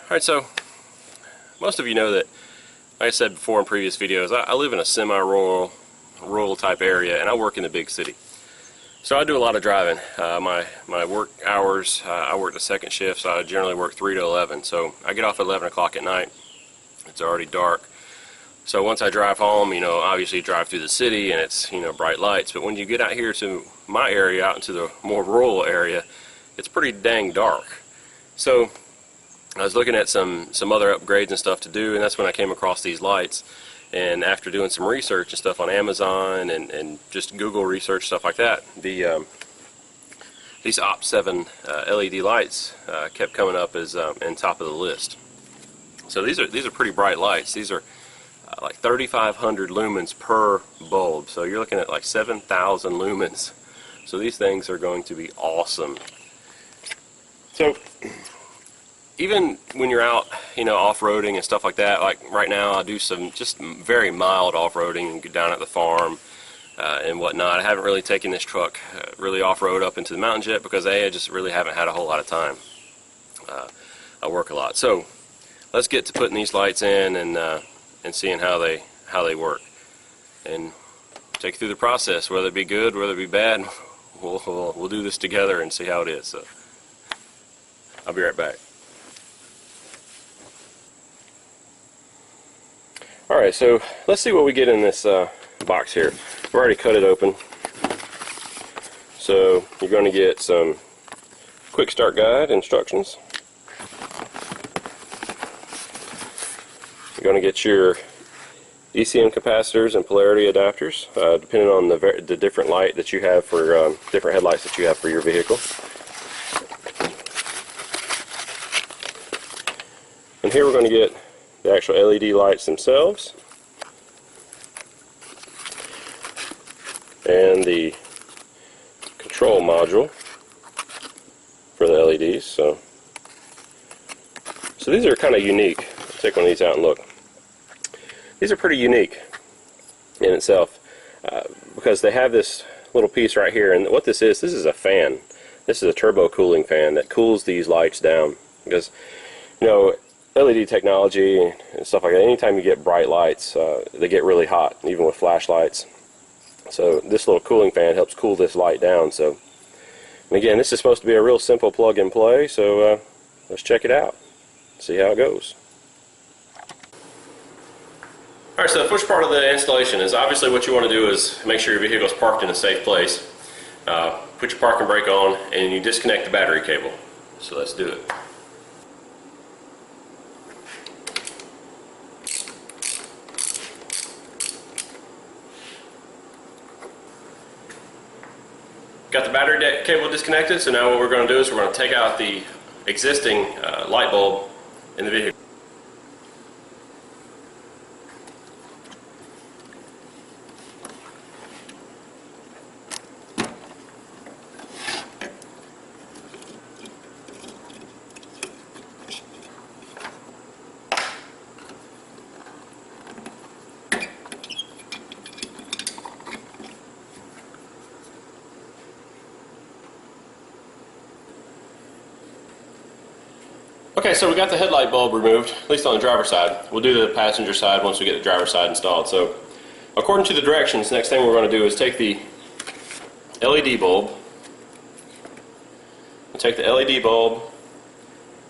Alright, so most of you know that, like I said before in previous videos, I live in a semi-rural type area, and I work in the big city. So I do a lot of driving. My work hours, I work the second shift, so I generally work 3 to 11. So I get off at 11 o'clock at night. It's already dark. So once I drive home, you know, obviously drive through the city and it's, you know, bright lights. But when you get out here to my area, out into the more rural area, it's pretty dang dark. So I was looking at some other upgrades and stuff to do, and that's when I came across these lights. And after doing some research and stuff on Amazon and just Google research, stuff like that, these OPT-7 LED lights kept coming up as in top of the list. So these are pretty bright lights. These are like 3,500 lumens per bulb. So you're looking at like 7,000 lumens. So these things are going to be awesome. So even when you're out, you know, off-roading and stuff like that, like right now I do some just very mild off-roading and get down at the farm and whatnot. I haven't really taken this truck really off-road up into the mountains yet because I just really haven't had a whole lot of time. I work a lot. So let's get to putting these lights in and seeing how they work, and take you through the process, whether it be good, whether it be bad. We'll do this together and see how it is. So I'll be right back. Alright, so let's see what we get in this box here. I've already cut it open. So you're going to get some quick start guide instructions. You're going to get your ECM capacitors and polarity adapters, depending on the different light that you have for different headlights that you have for your vehicle. And here we're going to get the actual LED lights themselves and the control module for the LEDs. So these are kind of unique. Let's take one of these out and look. These are pretty unique in itself because they have this little piece right here, and what this is a fan. This is a turbo cooling fan that cools these lights down, because, you know, LED technology and stuff like that, anytime you get bright lights, they get really hot, even with flashlights. So this little cooling fan helps cool this light down. So, and again, this is supposed to be a real simple plug and play, so let's check it out, see how it goes. Alright, so the first part of the installation is obviously what you want to do is make sure your vehicle is parked in a safe place. Put your parking brake on and you disconnect the battery cable. So let's do it. Got the battery cable disconnected, so now what we're going to do is we're going to take out the existing light bulb in the vehicle. Okay, so we got the headlight bulb removed, at least on the driver's side. We'll do the passenger side once we get the driver's side installed. So, according to the directions, the next thing we're going to do is take the LED bulb. We'll take the LED bulb.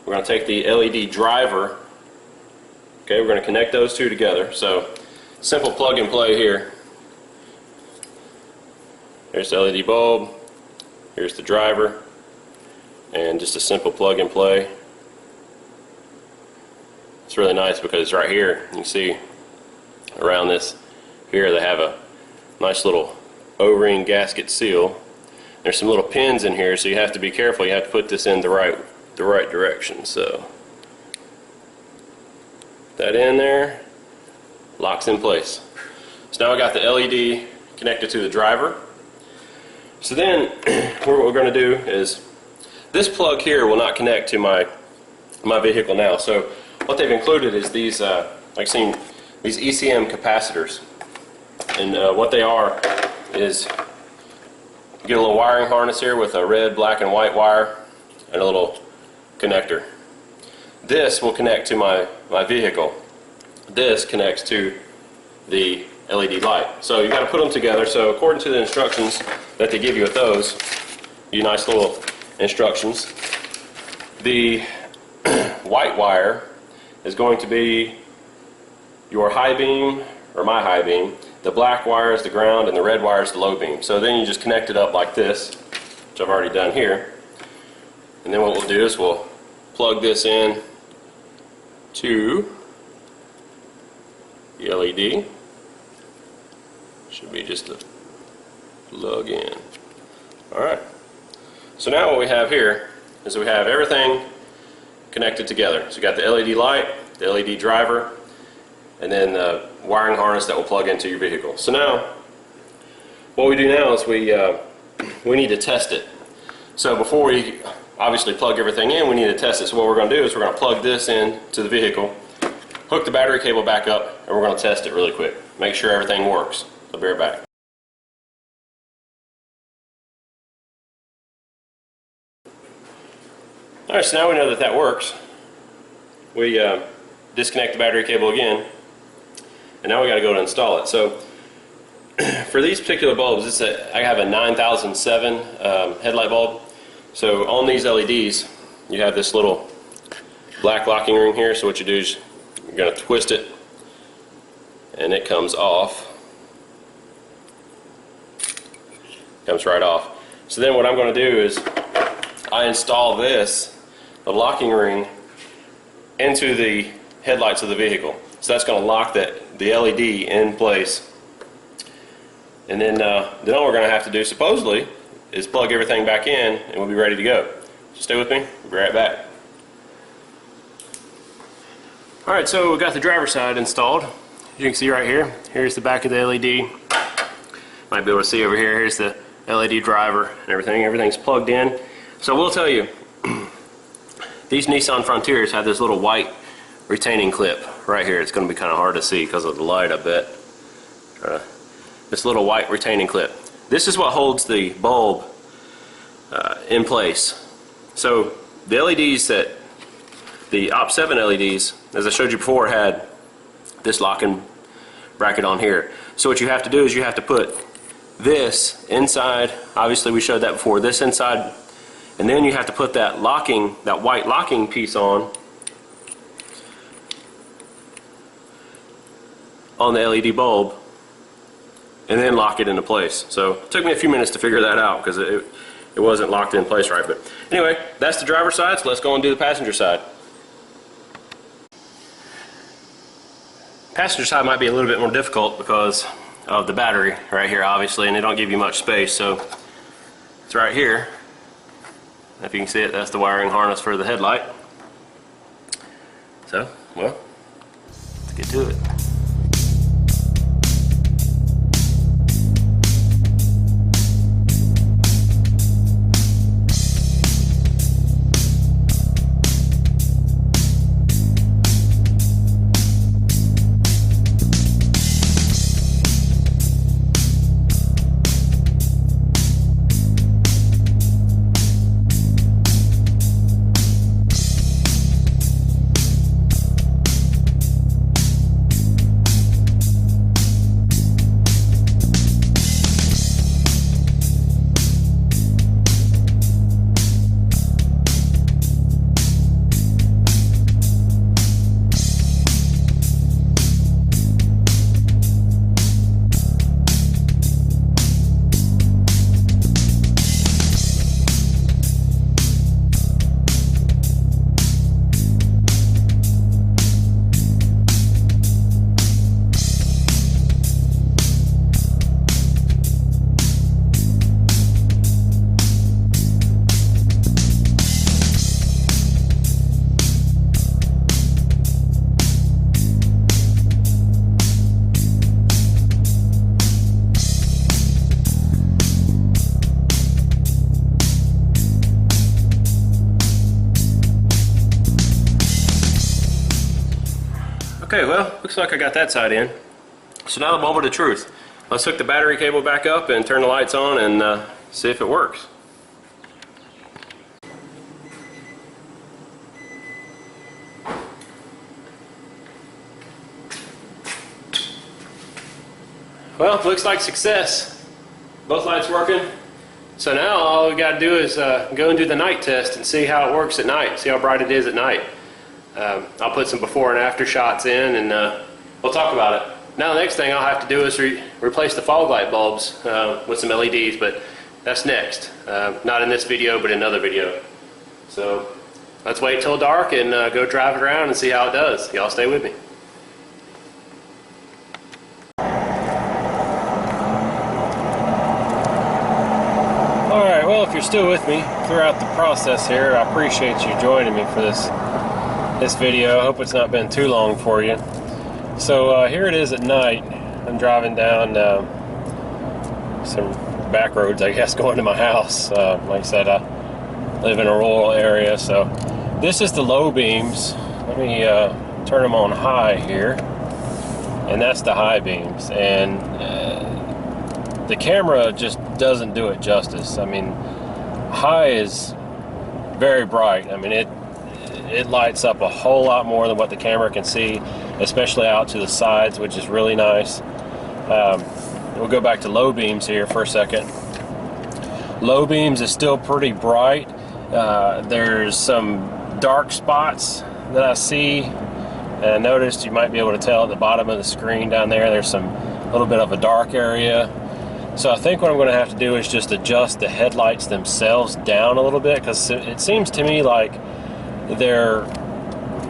We're going to take the LED driver. Okay, we're going to connect those two together. So, simple plug and play here. Here's the LED bulb. Here's the driver. And just a simple plug and play. It's really nice because right here, you can see around this here they have a nice little O-ring gasket seal. There's some little pins in here, so you have to be careful. You have to put this in the right direction. So that in there, locks in place. So now I got the LED connected to the driver. So then what we're going to do is, this plug here will not connect to my vehicle now. So what they've included is these, like seen, these ECM capacitors, and what they are is you get a little wiring harness here with a red, black, and white wire and a little connector. this will connect to my vehicle. This connects to the LED light. So you got to put them together. So according to the instructions that they give you with those, you nice little instructions. The white wire is going to be your high beam, or my high beam. The black wire is the ground, and the red wire is the low beam. So then you just connect it up like this, which I've already done here. And then what we'll do is we'll plug this in to the LED. Should be just a plug in. Alright. So now what we have here is we have everything connected together. So you got the LED light, the LED driver, and then the wiring harness that will plug into your vehicle. So now what we do now is we need to test it. So before we obviously plug everything in, we need to test it. So what we're going to do is we're going to plug this in to the vehicle, hook the battery cable back up, and we're going to test it really quick. Make sure everything works. I'll be right back. Alright, so now we know that that works. We disconnect the battery cable again, and now we got to go to install it. So for these particular bulbs, I have a 9007 headlight bulb. So on these LEDs, you have this little black locking ring here. So what you do is you're going to twist it, and it comes off. Comes right off. So then what I'm going to do is I install the locking ring, into the headlights of the vehicle. So that's going to lock the LED in place. And then all we're going to have to do, supposedly, is plug everything back in, and we'll be ready to go. So stay with me. We'll be right back. Alright, so we've got the driver's side installed. As you can see right here, here's the back of the LED. Might be able to see over here, here's the LED driver and everything. Everything's plugged in. So we'll tell you, these Nissan Frontiers have this little white retaining clip right here. It's going to be kind of hard to see because of the light, I bet. This little white retaining clip. This is what holds the bulb in place. So the LEDs the OPT-7 LEDs, as I showed you before, had this locking bracket on here. So what you have to do is you have to put this inside. Obviously we showed that before. This inside. And then you have to put that white locking piece on the LED bulb, and then lock it into place. So it took me a few minutes to figure that out because it wasn't locked in place right. But anyway, that's the driver's side, so let's go and do the passenger side. Passenger side might be a little bit more difficult because of the battery right here, obviously, and they don't give you much space. So it's right here. If you can see it, that's the wiring harness for the headlight. So, well, let's get to it. Okay, well, looks like I got that side in. So now the moment of truth. Let's hook the battery cable back up and turn the lights on and see if it works. Well, looks like success. Both lights working. So now all we got to do is go and do the night test and see how it works at night, see how bright it is at night. I'll put some before and after shots in, and we'll talk about it. Now the next thing I'll have to do is replace the fog light bulbs with some LEDs, but that's next. Not in this video, but in another video. So let's wait till dark and go drive it around and see how it does. Y'all stay with me. Alright, well, if you're still with me throughout the process here, I appreciate you joining me for this video. I hope it's not been too long for you. So here it is at night. I'm driving down some back roads, I guess, going to my house. Like I said, I live in a rural area, so this is the low beams. Let me turn them on high here, and that's the high beams. And the camera just doesn't do it justice. I mean, high is very bright. I mean, it lights up a whole lot more than what the camera can see, especially out to the sides, which is really nice. We'll go back to low beams here for a second. Low beams is still pretty bright. There's some dark spots that I see, and I noticed, you might be able to tell at the bottom of the screen down there, there's a little bit of a dark area. So I think what I'm going to have to do is just adjust the headlights themselves down a little bit, because it seems to me like they're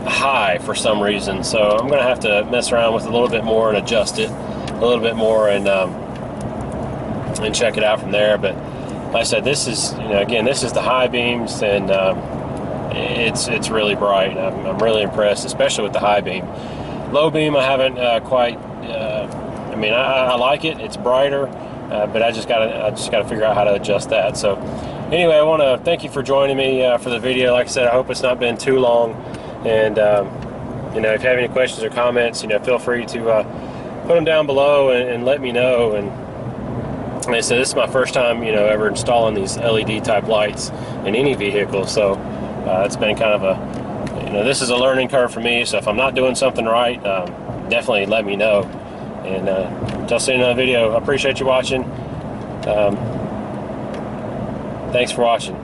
high for some reason. So I'm going to have to mess around with it a little bit more and adjust it a little bit more and check it out from there. But like I said, this is, again, this is the high beams, and it's really bright. I'm really impressed, especially with the high beam. Low beam, I haven't quite. I mean, I like it. It's brighter. But I just gotta figure out how to adjust that. So anyway, I want to thank you for joining me for the video. Like I said, I hope it's not been too long. And if you have any questions or comments, feel free to put them down below and let me know. And like I said, this is my first time ever installing these LED type lights in any vehicle. So it's been kind of a this is a learning curve for me. So if I'm not doing something right, definitely let me know. And until seeing another video, I appreciate you watching. Thanks for watching.